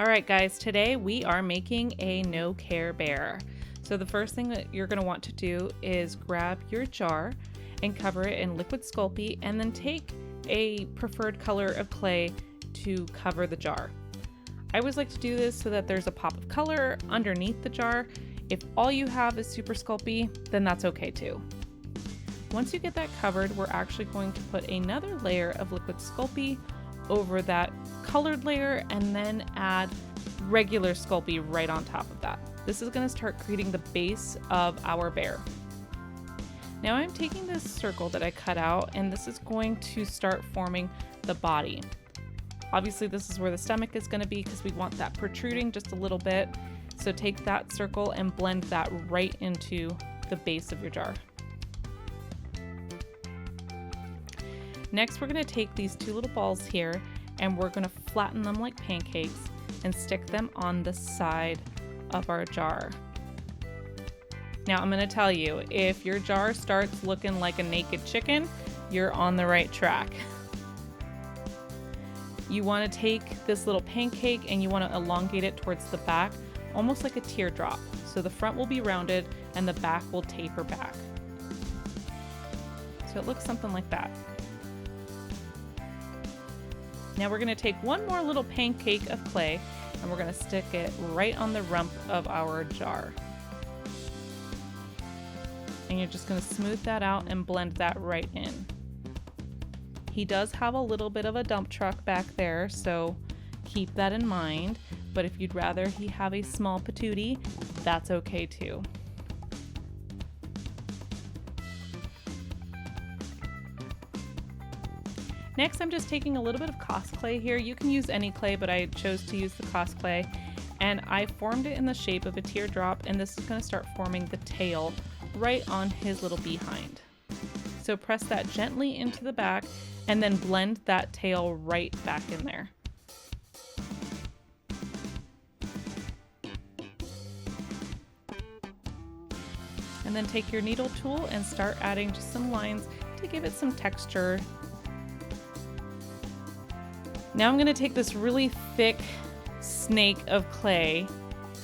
All right, guys, today we are making a no care bear. So the first thing that you're going to want to do is grab your jar and cover it in liquid Sculpey, and then take a preferred color of clay to cover the jar. I always like to do this so that there's a pop of color underneath the jar. If all you have is super Sculpey, then that's okay too. Once you get that covered, we're actually going to put another layer of liquid Sculpey over that colored layer, and then add regular Sculpey right on top of that. This is going to start creating the base of our bear. Now I'm taking this circle that I cut out, and this is going to start forming the body. Obviously this is where the stomach is going to be because we want that protruding just a little bit. So take that circle and blend that right into the base of your jar. Next, we're going to take these two little balls here and we're going to flatten them like pancakes and stick them on the side of our jar. Now I'm going to tell you, if your jar starts looking like a naked chicken, you're on the right track. You want to take this little pancake and you want to elongate it towards the back, almost like a teardrop. So the front will be rounded and the back will taper back. So it looks something like that. Now we're going to take one more little pancake of clay and we're going to stick it right on the rump of our jar. And you're just going to smooth that out and blend that right in. He does have a little bit of a dump truck back there, so keep that in mind. But if you'd rather he have a small patootie, that's okay too. Next, I'm just taking a little bit of COSCLAY here. You can use any clay, but I chose to use the COSCLAY. And I formed it in the shape of a teardrop, and this is going to start forming the tail right on his little behind. So press that gently into the back and then blend that tail right back in there. And then take your needle tool and start adding just some lines to give it some texture. Now I'm going to take this really thick snake of clay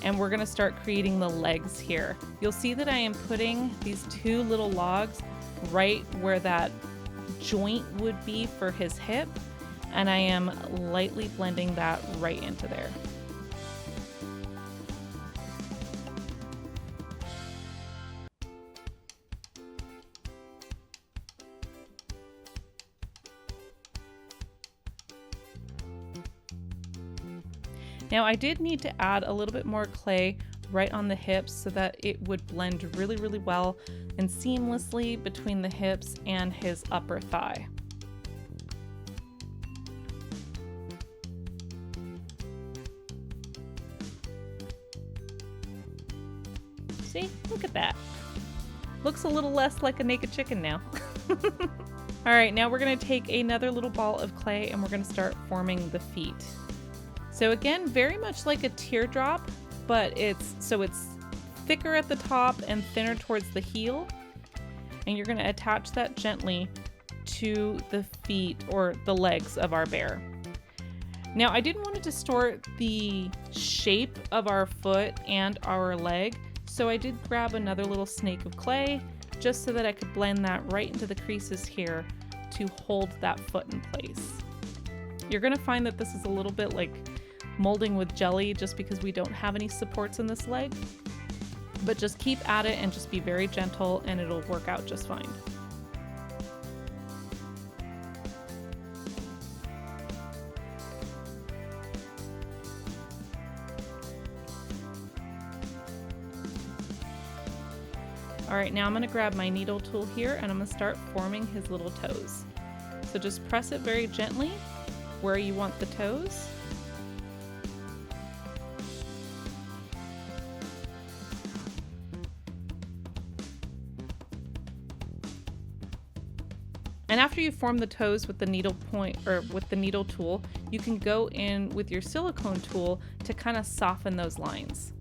and we're going to start creating the legs here. You'll see that I am putting these two little logs right where that joint would be for his hip, and I am lightly blending that right into there. Now I did need to add a little bit more clay right on the hips so that it would blend really, really well and seamlessly between the hips and his upper thigh. See, look at that. Looks a little less like a naked chicken now. All right, now we're gonna take another little ball of clay and we're gonna start forming the feet. So again, very much like a teardrop, but it's thicker at the top and thinner towards the heel. And you're gonna attach that gently to the feet or the legs of our bear. Now I didn't want to distort the shape of our foot and our leg, so I did grab another little snake of clay just so that I could blend that right into the creases here to hold that foot in place. You're gonna find that this is a little bit like molding with jelly just because we don't have any supports in this leg, but just keep at it and just be very gentle and it'll work out just fine. All right, now I'm going to grab my needle tool here and I'm going to start forming his little toes. So just press it very gently where you want the toes. And after you form the toes with the needle point or with the needle tool, you can go in with your silicone tool to kind of soften those lines.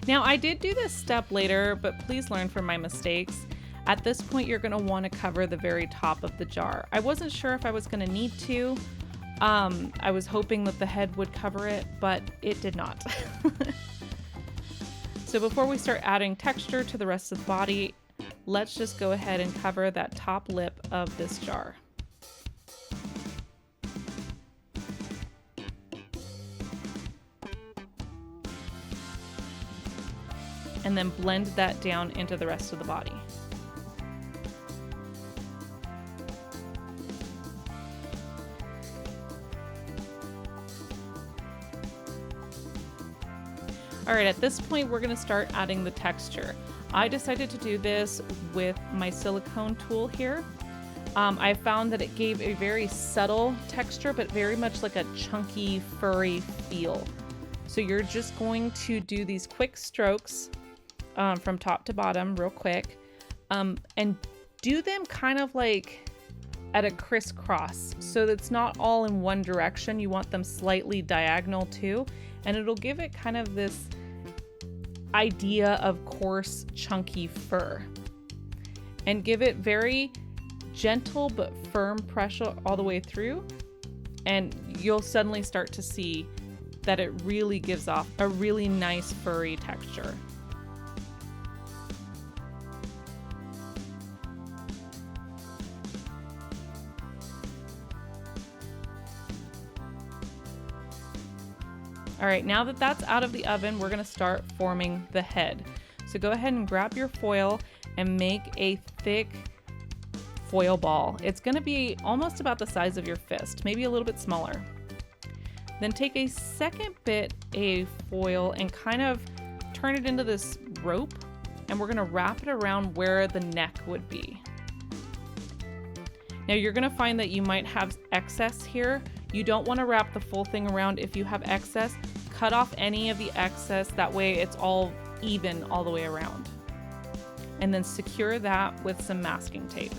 Now I did do this step later, but please learn from my mistakes. At this point, you're going to want to cover the very top of the jar. I wasn't sure if I was going to need to, I was hoping that the head would cover it, but it did not. So before we start adding texture to the rest of the body, let's just go ahead and cover that top lip of this jar. And then blend that down into the rest of the body. All right, at this point, we're gonna start adding the texture. I decided to do this with my silicone tool here. I found that it gave a very subtle texture, but very much like a chunky, furry feel. So you're just going to do these quick strokes from top to bottom real quick, and do them kind of like at a crisscross, so that's not all in one direction. You want them slightly diagonal too, and it'll give it kind of this idea of coarse, chunky fur, and give it very gentle but firm pressure all the way through, and you'll suddenly start to see that it really gives off a really nice furry texture. All right, now that that's out of the oven, we're gonna start forming the head. So go ahead and grab your foil and make a thick foil ball. It's gonna be almost about the size of your fist, maybe a little bit smaller. Then take a second bit of foil and kind of turn it into this rope, and we're gonna wrap it around where the neck would be. Now you're gonna find that you might have excess here. You don't wanna wrap the full thing around. If you have excess, cut off any of the excess. That way it's all even all the way around. And then secure that with some masking tape.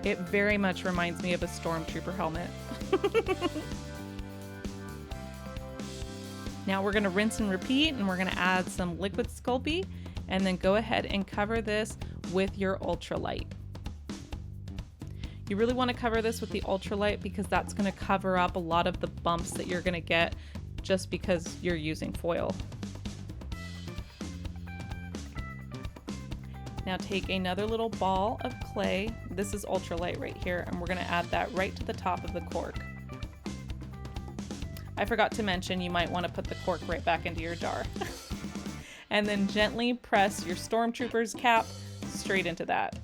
It very much reminds me of a stormtrooper helmet. Now we're gonna rinse and repeat, and we're gonna add some liquid Sculpey, and then go ahead and cover this with your ultralight. You really wanna cover this with the ultralight because that's gonna cover up a lot of the bumps that you're gonna get just because you're using foil. Now take another little ball of clay. This is ultralight right here, and we're gonna add that right to the top of the cork. I forgot to mention you might want to put the cork right back into your jar. And then gently press your stormtrooper's cap straight into that.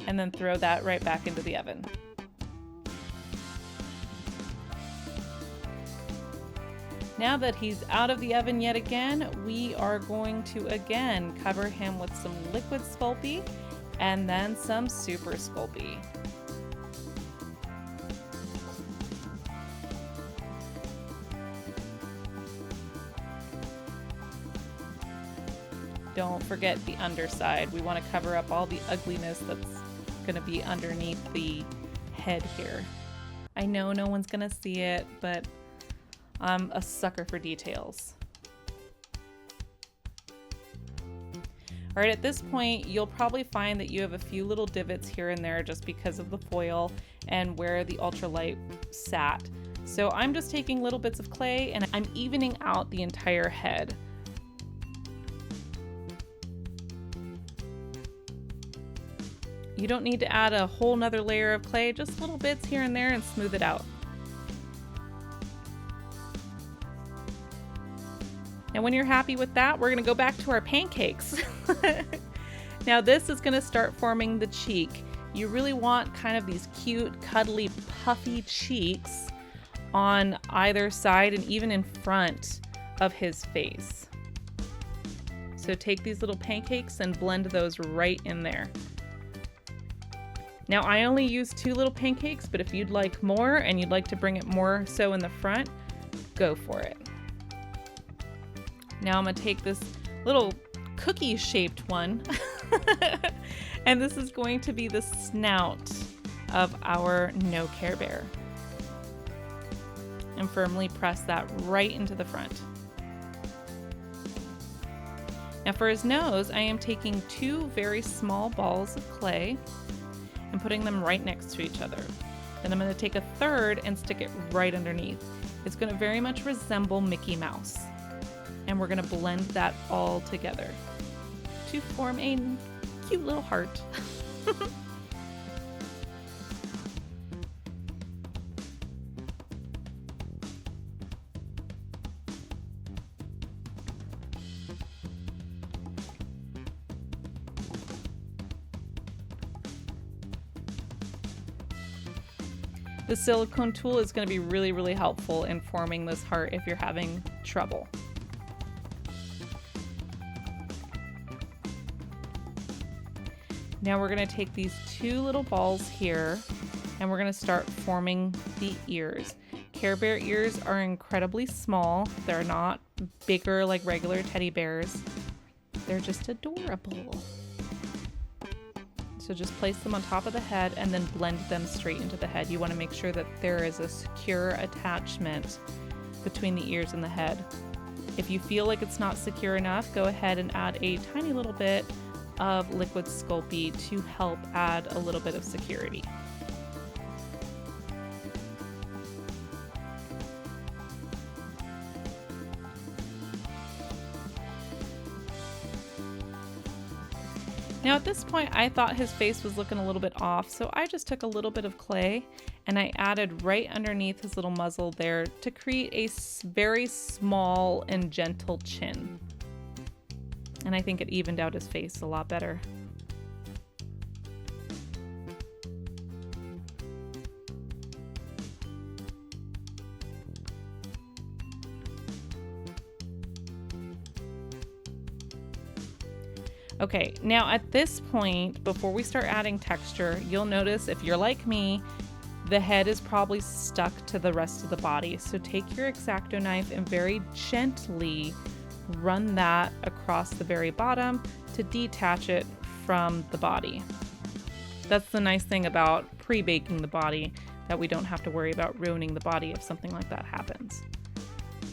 And then throw that right back into the oven. Now that he's out of the oven yet again, we are going to again cover him with some liquid Sculpey and then some super Sculpey. Don't forget the underside. We want to cover up all the ugliness that's going to be underneath the head here. I know no one's going to see it, but I'm a sucker for details. All right, at this point, you'll probably find that you have a few little divots here and there just because of the foil and where the ultralight sat. So I'm just taking little bits of clay and I'm evening out the entire head. You don't need to add a whole nother layer of clay, just little bits here and there and smooth it out. And when you're happy with that, we're gonna go back to our pancakes. Now this is gonna start forming the cheek. You really want kind of these cute, cuddly, puffy cheeks on either side and even in front of his face. So take these little pancakes and blend those right in there. Now I only use 2 little pancakes, but if you'd like more and you'd like to bring it more so in the front, go for it. Now I'm gonna take this little cookie shaped one and this is going to be the snout of our No Care Bear. And firmly press that right into the front. Now for his nose, I am taking 2 very small balls of clay and putting them right next to each other. Then I'm going to take a third and stick it right underneath. It's going to very much resemble Mickey Mouse. And we're going to blend that all together to form a cute little heart. The silicone tool is going to be really, really helpful in forming this heart if you're having trouble. Now we're going to take these 2 little balls here and we're going to start forming the ears. Care Bear ears are incredibly small. They're not bigger like regular teddy bears. They're just adorable. So just place them on top of the head and then blend them straight into the head. You want to make sure that there is a secure attachment between the ears and the head. If you feel like it's not secure enough, go ahead and add a tiny little bit of liquid Sculpey to help add a little bit of security. Now at this point, I thought his face was looking a little bit off, so I just took a little bit of clay and I added right underneath his little muzzle there to create a very small and gentle chin. And I think it evened out his face a lot better. Okay, now at this point, before we start adding texture, you'll notice if you're like me, the head is probably stuck to the rest of the body. So take your X-Acto knife and very gently run that across the very bottom to detach it from the body. That's the nice thing about pre-baking the body, that we don't have to worry about ruining the body if something like that happens.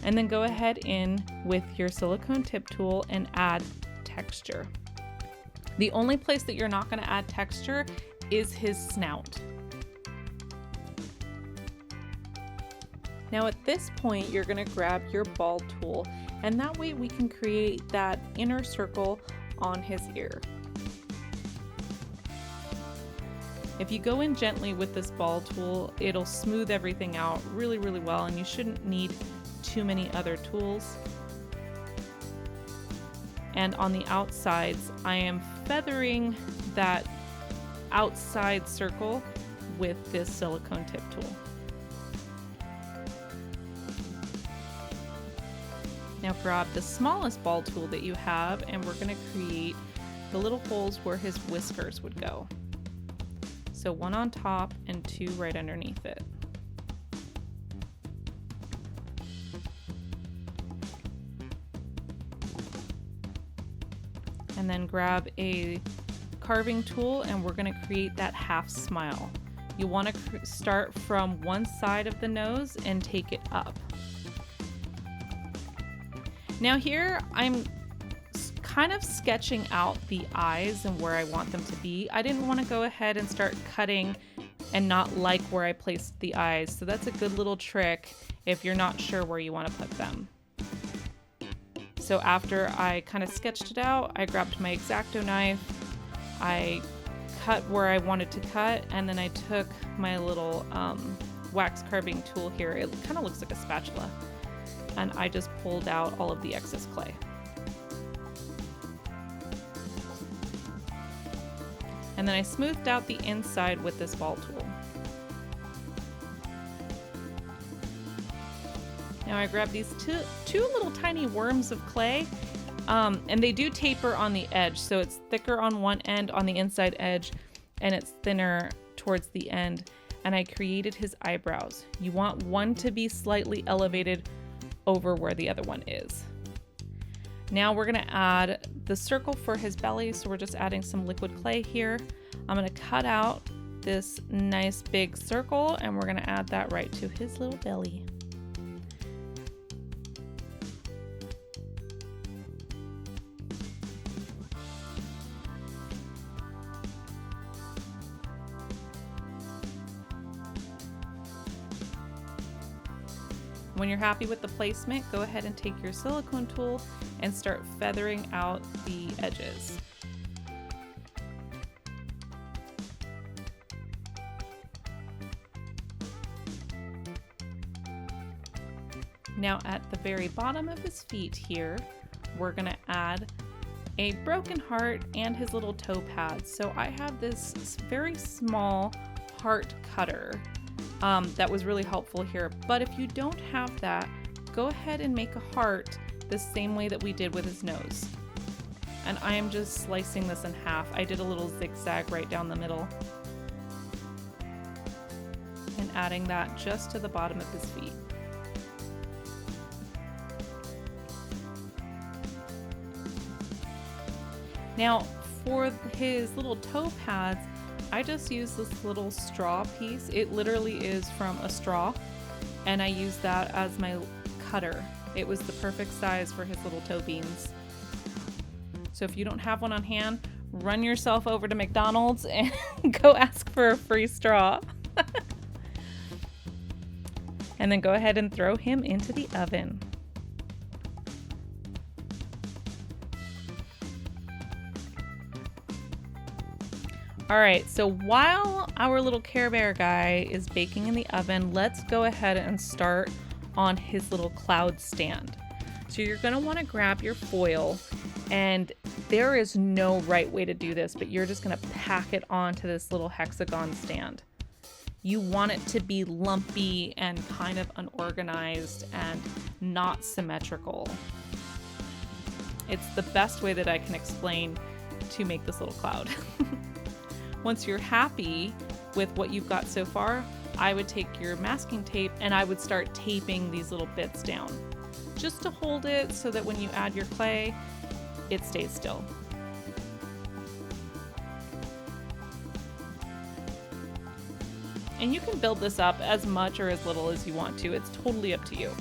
And then go ahead in with your silicone tip tool and add texture. The only place that you're not going to add texture is his snout. Now at this point, you're going to grab your ball tool, and that way we can create that inner circle on his ear. If you go in gently with this ball tool, it'll smooth everything out really, really well, and you shouldn't need too many other tools. And on the outsides, I am feathering that outside circle with this silicone tip tool. Now grab the smallest ball tool that you have, and we're going to create the little holes where his whiskers would go. So 1 on top and 2 right underneath it. And then grab a carving tool and we're going to create that half smile. You want to start from one side of the nose and take it up. Now here I'm kind of sketching out the eyes and where I want them to be. I didn't want to go ahead and start cutting and not like where I placed the eyes. So that's a good little trick if you're not sure where you want to put them. So after I kind of sketched it out, I grabbed my X-Acto knife, I cut where I wanted to cut, and then I took my little wax carving tool here. It kind of looks like a spatula. And I just pulled out all of the excess clay. And then I smoothed out the inside with this ball tool. Now I grabbed these two little tiny worms of clay, and they do taper on the edge, so it's thicker on one end on the inside edge, and it's thinner towards the end. And I created his eyebrows. You want one to be slightly elevated over where the other one is. Now we're gonna add the circle for his belly, so we're just adding some liquid clay here. I'm gonna cut out this nice big circle, and we're gonna add that right to his little belly. When you're happy with the placement, go ahead and take your silicone tool and start feathering out the edges. Now at the very bottom of his feet here, we're gonna add a broken heart and his little toe pads. So I have this very small heart cutter that was really helpful here. But if you don't have that, go ahead and make a heart the same way that we did with his nose. And I am just slicing this in half. I did a little zigzag right down the middle. And adding that just to the bottom of his feet. Now for his little toe pads, I just use this little straw piece. It literally is from a straw, and I use that as my cutter. It was the perfect size for his little toe beans. So if you don't have one on hand, run yourself over to McDonald's and go ask for a free straw. And then go ahead and throw him into the oven. All right, so while our little Care Bear guy is baking in the oven, let's go ahead and start on his little cloud stand. So you're gonna wanna grab your foil, and there is no right way to do this, but you're just gonna pack it onto this little hexagon stand. You want it to be lumpy and kind of unorganized and not symmetrical. It's the best way that I can explain to make this little cloud. Once you're happy with what you've got so far, I would take your masking tape and I would start taping these little bits down just to hold it so that when you add your clay, it stays still. And you can build this up as much or as little as you want to. It's totally up to you.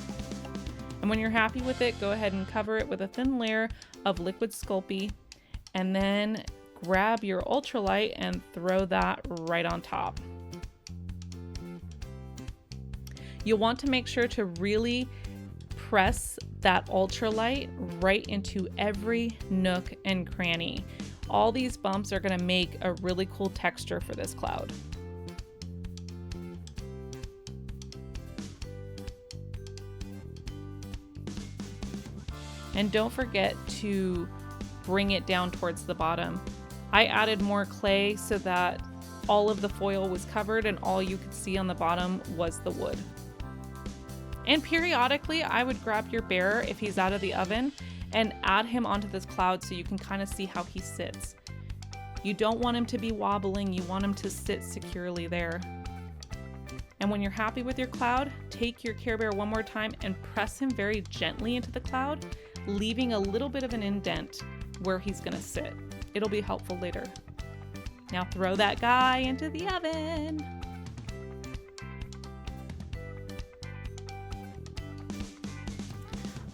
And when you're happy with it, go ahead and cover it with a thin layer of liquid Sculpey, and then grab your ultralight and throw that right on top. You'll want to make sure to really press that ultralight right into every nook and cranny. All these bumps are going to make a really cool texture for this cloud. And don't forget to bring it down towards the bottom. I added more clay so that all of the foil was covered and all you could see on the bottom was the wood. And periodically I would grab your bear if he's out of the oven and add him onto this cloud so you can kind of see how he sits. You don't want him to be wobbling, you want him to sit securely there. And when you're happy with your cloud, take your Care Bear one more time and press him very gently into the cloud, leaving a little bit of an indent where he's gonna sit. It'll be helpful later. Now throw that guy into the oven.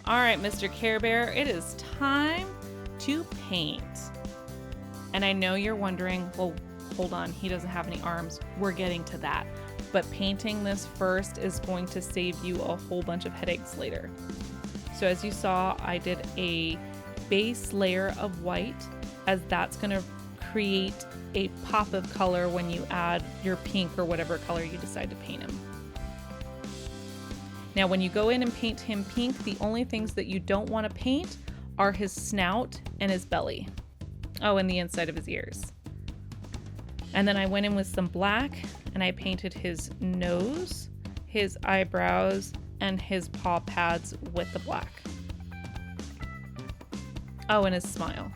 All right, Mr. Care Bear, it is time to paint. And I know you're wondering, well, hold on, he doesn't have any arms. We're getting to that. But painting this first is going to save you a whole bunch of headaches later. So as you saw, I did a base layer of white, as that's going to create a pop of color when you add your pink or whatever color you decide to paint him. Now when you go in and paint him pink, the only things that you don't want to paint are his snout and his belly. Oh, and the inside of his ears. And then I went in with some black and I painted his nose, his eyebrows, and his paw pads with the black. Oh, and his smile.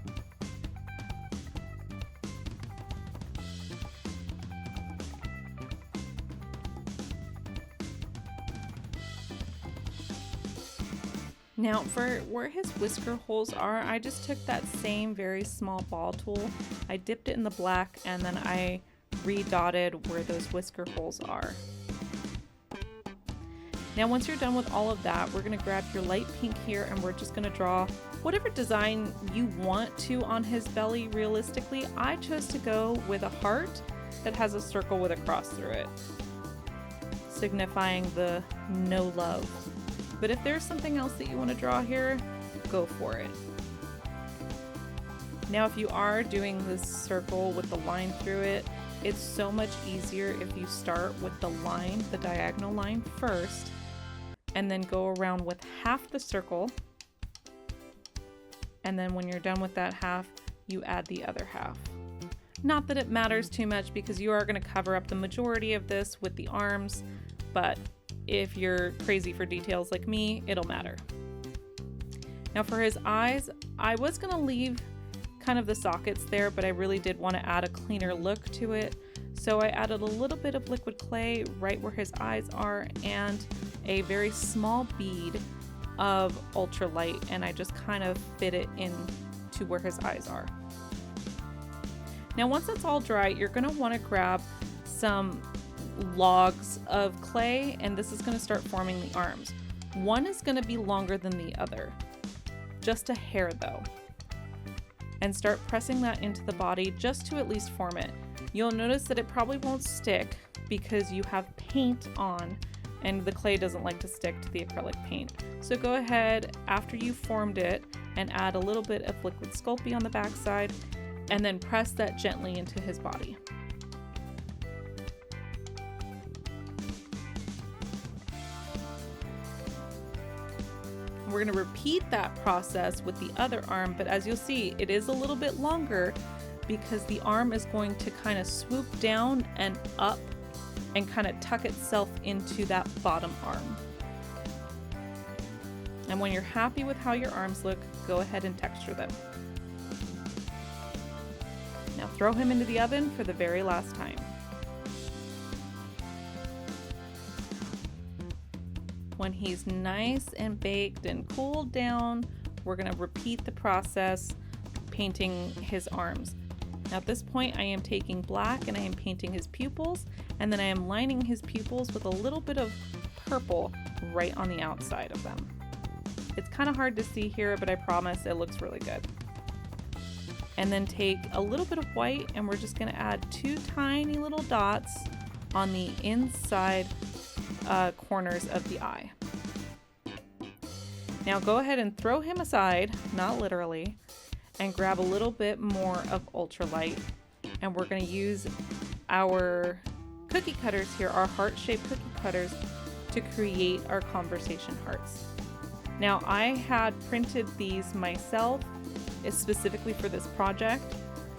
Now for where his whisker holes are, I just took that same very small ball tool. I dipped it in the black and then I redotted where those whisker holes are. Now once you're done with all of that, we're going to grab your light pink here and we're just going to draw whatever design you want to on his belly. Realistically, I chose to go with a heart that has a circle with a cross through it, signifying the no love. But if there's something else that you want to draw here, go for it. Now if you are doing this circle with the line through it, it's so much easier if you start with the line, the diagonal line first, and then go around with half the circle. And then when you're done with that half, you add the other half. Not that it matters too much because you are going to cover up the majority of this with the arms, but if you're crazy for details like me, it'll matter. Now for his eyes, I was going to leave kind of the sockets there, but I really did want to add a cleaner look to it. So I added a little bit of liquid clay right where his eyes are and a very small bead of ultralight, and I just kind of fit it in to where his eyes are. Now once it's all dry, you're going to want to grab some logs of clay, and this is going to start forming the arms. One is going to be longer than the other, just a hair though, and start pressing that into the body just to at least form it. You'll notice that it probably won't stick because you have paint on, and the clay doesn't like to stick to the acrylic paint. So go ahead after you've formed it and add a little bit of liquid Sculpey on the back side, and then press that gently into his body. We're going to repeat that process with the other arm, but as you'll see, it is a little bit longer because the arm is going to kind of swoop down and up and kind of tuck itself into that bottom arm. And when you're happy with how your arms look, go ahead and texture them. Now throw him into the oven for the very last time. When he's nice and baked and cooled down, we're going to repeat the process painting his arms. Now at this point I am taking black and I am painting his pupils, and then I am lining his pupils with a little bit of purple right on the outside of them. It's kind of hard to see here, but I promise it looks really good. And then take a little bit of white and we're just going to add two tiny little dots on the inside corners of the eye. Now go ahead and throw him aside, not literally, and grab a little bit more of ultralight, and we're going to use our cookie cutters here, our heart-shaped cookie cutters, to create our conversation hearts. Now I had printed these myself specifically for this project,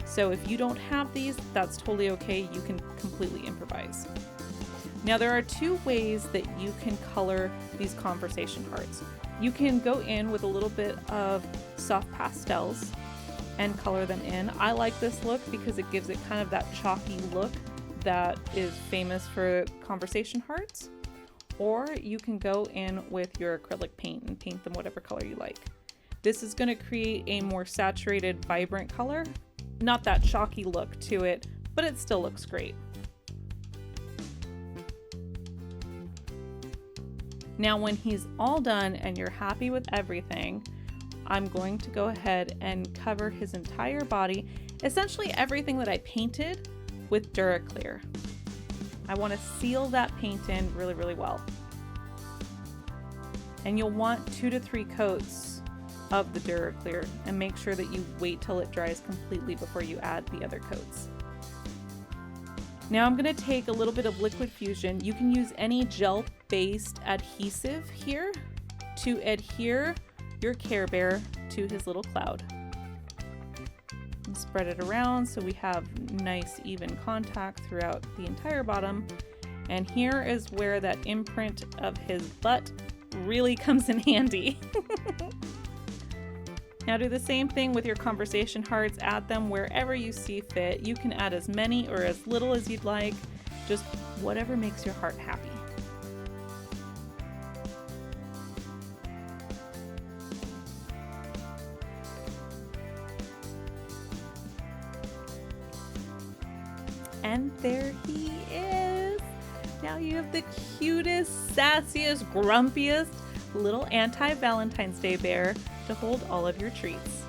so if you don't have these, that's totally okay. You can completely improvise. Now there are two ways that you can color these conversation hearts. You can go in with a little bit of soft pastels and color them in. I like this look because it gives it kind of that chalky look that is famous for conversation hearts. Or you can go in with your acrylic paint and paint them whatever color you like. This is going to create a more saturated, vibrant color. Not that chalky look to it, but it still looks great. Now when he's all done and you're happy with everything, I'm going to go ahead and cover his entire body, essentially everything that I painted, with DuraClear. I want to seal that paint in really, really well. And you'll want 2 to 3 coats of the DuraClear, and make sure that you wait till it dries completely before you add the other coats. Now I'm going to take a little bit of liquid fusion. You can use any gel-based adhesive here to adhere your Care Bear to his little cloud. And spread it around so we have nice even contact throughout the entire bottom. And here is where that imprint of his butt really comes in handy. Now do the same thing with your conversation hearts. Add them wherever you see fit. You can add as many or as little as you'd like, just whatever makes your heart happy. And there he is. Now you have the cutest, sassiest, grumpiest little anti-Valentine's Day bear to hold all of your treats.